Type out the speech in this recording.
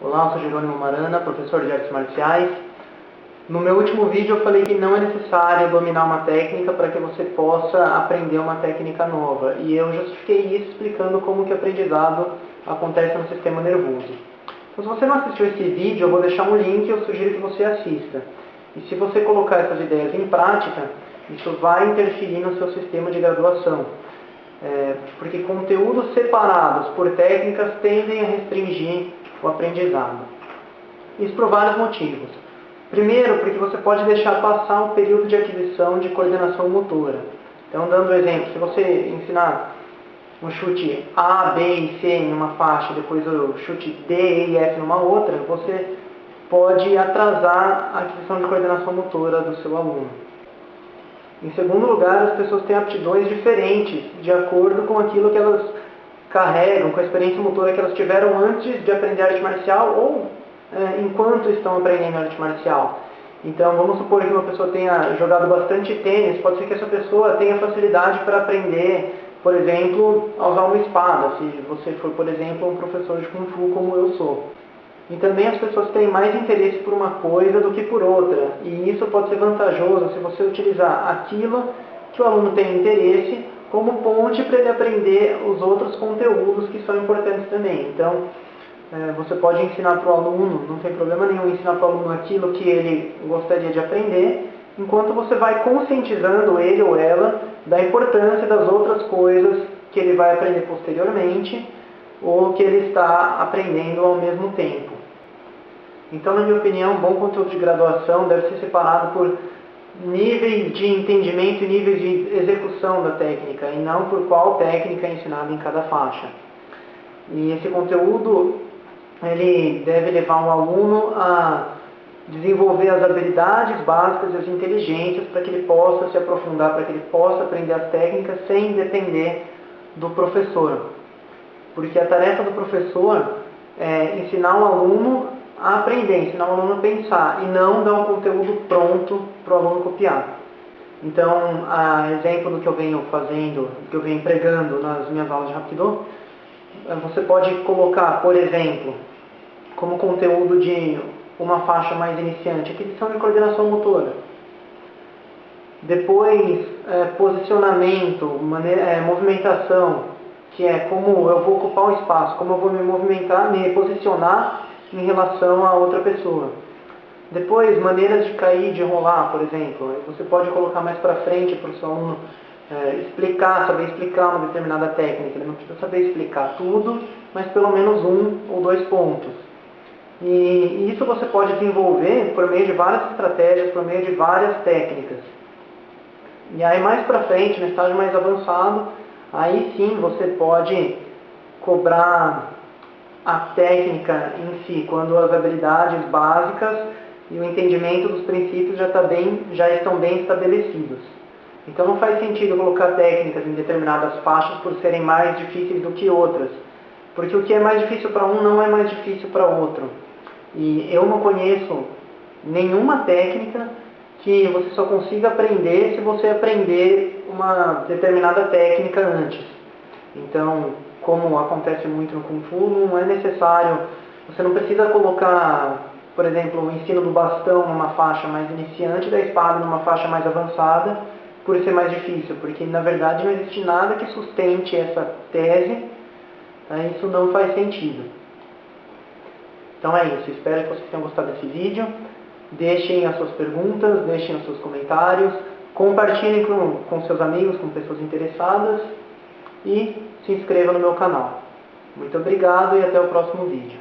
Olá, eu sou Jerônimo Marana, professor de artes marciais. No meu último vídeo eu falei que não é necessário dominar uma técnica para que você possa aprender uma técnica nova. E eu justifiquei isso explicando como que o aprendizado acontece no sistema nervoso. Então, se você não assistiu esse vídeo, eu vou deixar um link e eu sugiro que você assista. E se você colocar essas ideias em prática, isso vai interferir no seu sistema de graduação. Porque conteúdos separados por técnicas tendem a restringir o aprendizado. Isso por vários motivos. Primeiro, porque você pode deixar passar um período de aquisição de coordenação motora. Então, dando um exemplo, se você ensinar um chute A, B e C em uma faixa, depois o chute D, E e F numa outra, você pode atrasar a aquisição de coordenação motora do seu aluno. Em segundo lugar, as pessoas têm aptidões diferentes, de acordo com aquilo que elas carregam, com a experiência motora que elas tiveram antes de aprender arte marcial ou enquanto estão aprendendo arte marcial. Então, vamos supor que uma pessoa tenha jogado bastante tênis, pode ser que essa pessoa tenha facilidade para aprender, por exemplo, a usar uma espada, se você for, por exemplo, um professor de Kung Fu como eu sou. E também as pessoas têm mais interesse por uma coisa do que por outra, e isso pode ser vantajoso se você utilizar aquilo que o aluno tem interesse como ponte para ele aprender os outros conteúdos que são importantes também. Então, você pode ensinar para o aluno, não tem problema nenhum ensinar para o aluno aquilo que ele gostaria de aprender, enquanto você vai conscientizando ele ou ela da importância das outras coisas que ele vai aprender posteriormente ou que ele está aprendendo ao mesmo tempo. Então, na minha opinião, um bom conteúdo de graduação deve ser separado por níveis de entendimento e níveis de execução da técnica, e não por qual técnica é ensinada em cada faixa. E esse conteúdo ele deve levar o aluno a desenvolver as habilidades básicas e as inteligências para que ele possa se aprofundar, para que ele possa aprender as técnicas sem depender do professor. Porque a tarefa do professor é ensinar o aluno a aprender, ensinar o aluno a pensar, e não dar um conteúdo pronto para o aluno copiar. Então, a exemplo do que eu venho fazendo, do que eu venho pregando nas minhas aulas de Hapkido, você pode colocar, por exemplo, como conteúdo de uma faixa mais iniciante, aquisição de coordenação motora. Depois, posicionamento, movimentação, que é como eu vou ocupar o espaço, como eu vou me movimentar, me posicionar em relação a outra pessoa. Depois, maneiras de cair, de rolar, por exemplo. Você pode colocar mais para frente para o seu aluno saber explicar uma determinada técnica. Ele não precisa saber explicar tudo, mas pelo menos 1 ou 2 pontos. E isso você pode desenvolver por meio de várias estratégias, por meio de várias técnicas. E aí mais para frente, no estágio mais avançado, aí sim você pode cobrar a técnica em si, quando as habilidades básicas e o entendimento dos princípios já estão bem estabelecidos. Então não faz sentido colocar técnicas em determinadas faixas por serem mais difíceis do que outras, porque o que é mais difícil para um não é mais difícil para outro. E eu não conheço nenhuma técnica que você só consiga aprender se você aprender uma determinada técnica antes. Então, como acontece muito no Kung Fu, não é necessário, você não precisa colocar, por exemplo, o ensino do bastão numa faixa mais iniciante, da espada numa faixa mais avançada, por ser mais difícil, porque na verdade não existe nada que sustente essa tese, isso não faz sentido. Então é isso, espero que vocês tenham gostado desse vídeo, deixem as suas perguntas, deixem os seus comentários, compartilhem com seus amigos, com pessoas interessadas, e se inscreva no meu canal. Muito obrigado e até o próximo vídeo.